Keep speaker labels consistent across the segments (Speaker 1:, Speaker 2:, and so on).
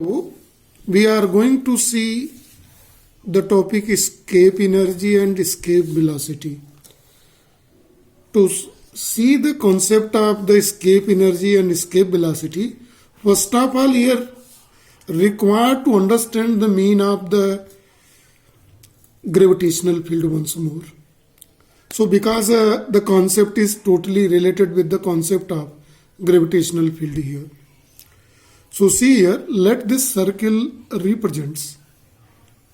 Speaker 1: We are going to see the topic escape energy and escape velocity. To see the concept of the escape energy and escape velocity, first of all here required to understand the mean of the gravitational field once more. So because the concept is totally related with the concept of gravitational field here. So see here, let this circle represents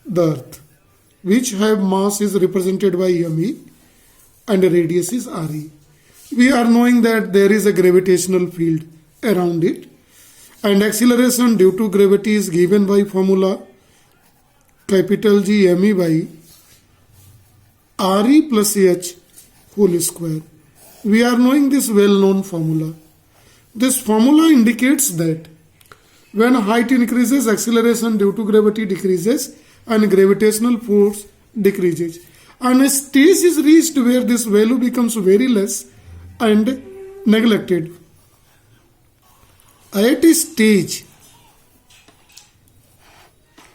Speaker 1: the earth, which have mass is represented by me and radius is re. We are knowing that there is a gravitational field around it, and acceleration due to gravity is given by formula capital G me by re plus h whole square. We are knowing this well-known formula. This formula indicates that when height increases, acceleration due to gravity decreases and gravitational force decreases. And a stage is reached where this value becomes very less and neglected. At a stage,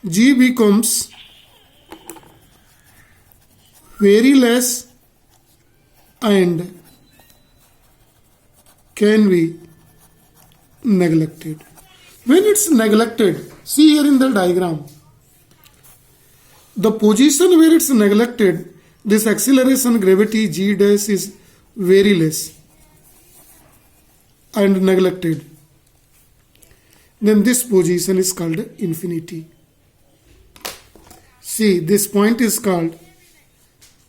Speaker 1: G becomes very less and can be neglected. When it's neglected, see here in the diagram, the position where it's neglected, this acceleration gravity G dash is very less and neglected. Then this position is called infinity. See, this point is called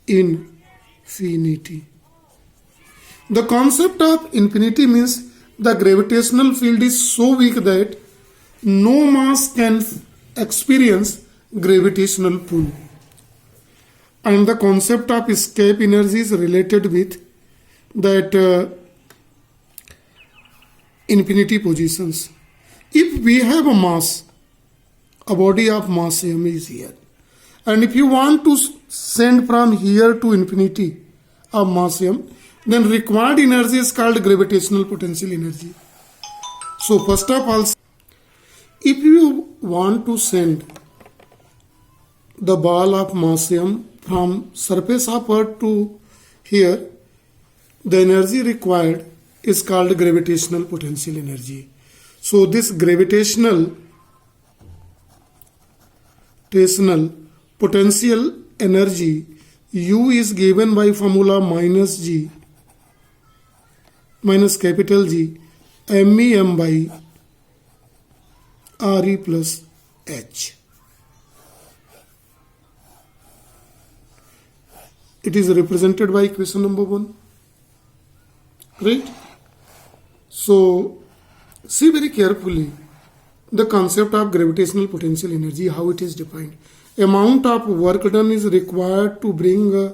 Speaker 1: infinity. The concept of infinity means the gravitational field is so weak that no mass can experience gravitational pull. And the concept of escape energy is related with that infinity positions. If we have a mass, a body of mass m is here, and if you want to send from here to infinity of mass m, then required energy is called gravitational potential energy. So first of all, if you want to send the ball of mass m from surface of earth to here, the energy required is called gravitational potential energy. So this gravitational potential energy U is given by formula minus capital G MEM by RE plus H. It is represented by equation number 1. Right? So, see very carefully the concept of gravitational potential energy, how it is defined. Amount of work done is required to bring a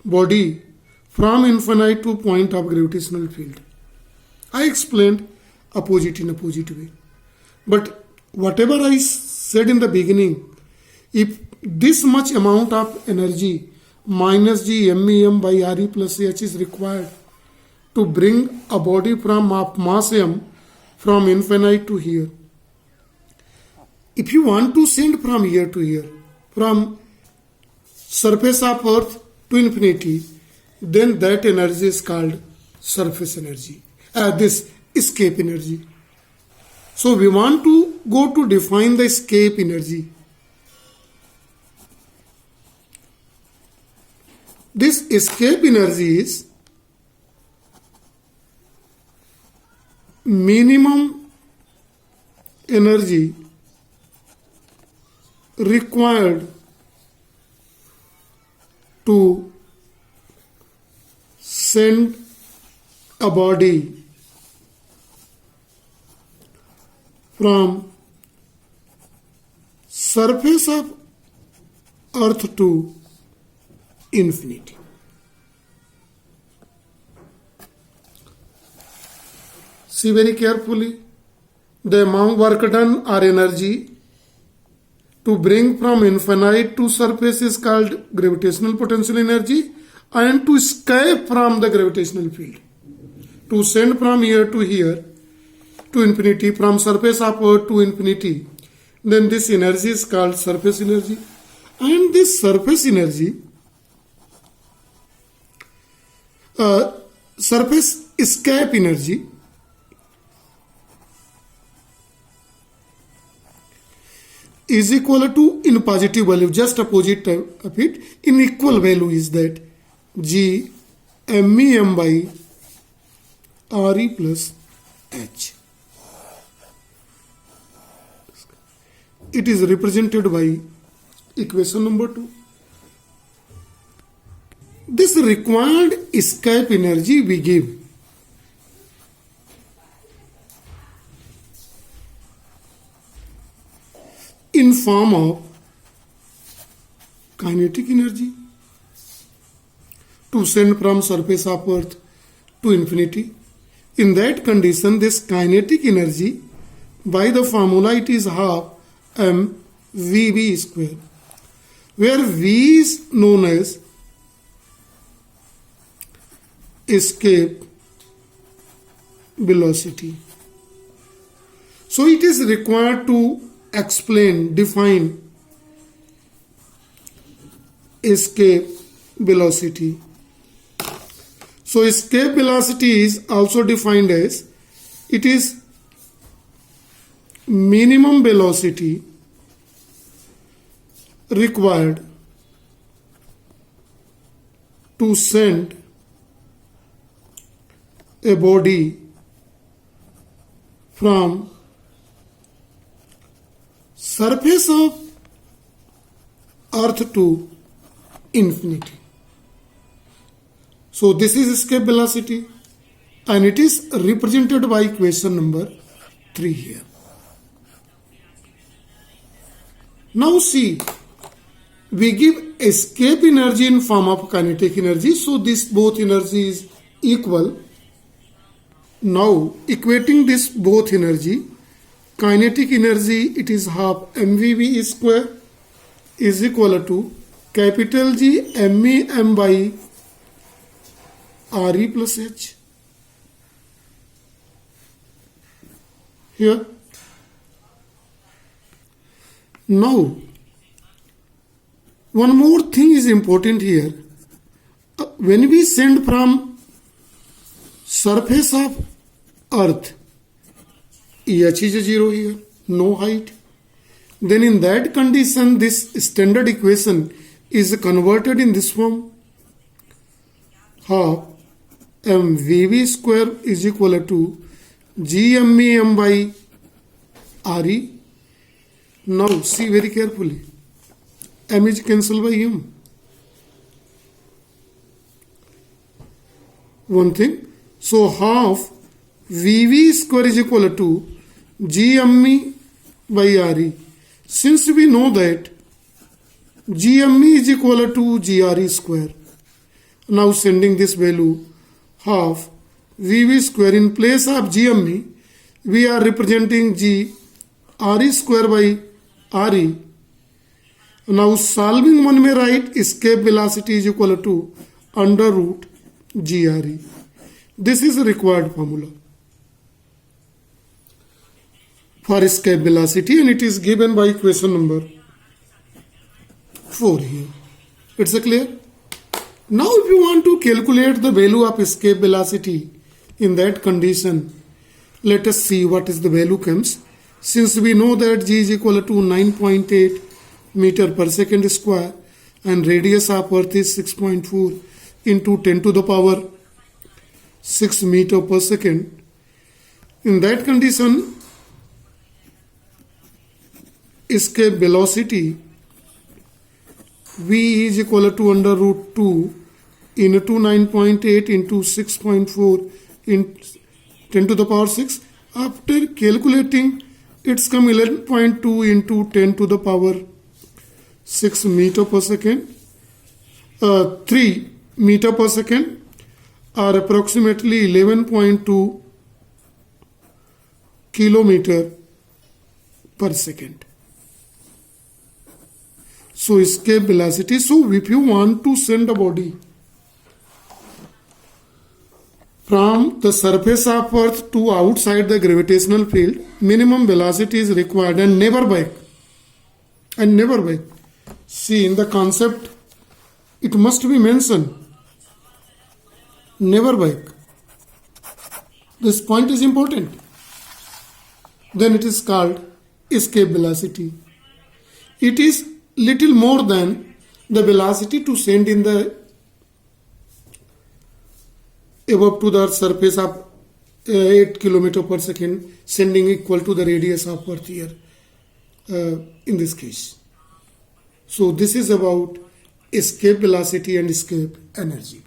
Speaker 1: body from infinite to point of gravitational field. I explained opposite in opposite way. But whatever I said in the beginning, if this much amount of energy minus G MEM by RE plus H is required to bring a body from mass m from infinite to here. If you want to send from here to here, from surface of earth to infinity, then that energy is called surface energy. This escape energy. So we want to go to define the escape energy. This escape energy is minimum energy required to send a body from surface of earth to infinity. See very carefully, the amount work done or energy to bring from infinite to surface is called gravitational potential energy, and to escape from the gravitational field, to send from here to here to infinity, from surface of earth to infinity, then this energy is called surface energy. And this surface energy, surface escape energy, is equal to, in positive value, just opposite of it, in equal value is that G MEM by RE plus H. It is represented by equation number 2. This required escape energy we give in form of kinetic energy to send from surface of earth to infinity. In that condition, this kinetic energy, by the formula, it is half mvv square, where v is known as escape velocity. So it is required to explain, define escape velocity. So escape velocity is also defined as, it is minimum velocity required to send a body from surface of earth to infinity. So this is escape velocity, and it is represented by equation number 3 here. Now see, we give escape energy in form of kinetic energy, so this both energy is equal. Now equating this both energy, kinetic energy, it is half mvv square is equal to capital G MEM by RE plus H. Here. Now, one more thing is important here. When we send from surface of earth, H is 0 here, no height. Then in that condition, this standard equation is converted in this form. Half mvv square is equal to GMEM by RE. Now see very carefully. M is cancelled by M. One thing. So half VV square is equal to GME by RE. Since we know that GME is equal to GRE square, now sending this value half VV square in place of GME, we are representing GRE square by RE. Now solving, one may write escape velocity is equal to under root GRE. This is a required formula for escape velocity, and it is given by equation number 4 here. It's clear? Now if you want to calculate the value of escape velocity in that condition, let us see what is the value comes. Since we know that G is equal to 9.8 meter per second square and radius of earth is 6.4 into 10 to the power 6 meter per second. In that condition, escape velocity V is equal to under root 2 into 9.8 into 6.4 in 10 to the power 6. After calculating, it's come 11.2 into 10 to the power 6 meter per second, 3 meter per second, or approximately 11.2 kilometer per second. So escape velocity. So if you want to send a body from the surface of earth to outside the gravitational field, minimum velocity is required and never back. and never back. See, in the concept, it must be mentioned, never back. This point is important. Then it is called escape velocity. It is little more than the velocity to send in the above to the Earth's surface of 8 km per second, sending equal to the radius of Earth here in this case. So this is about escape velocity and escape energy.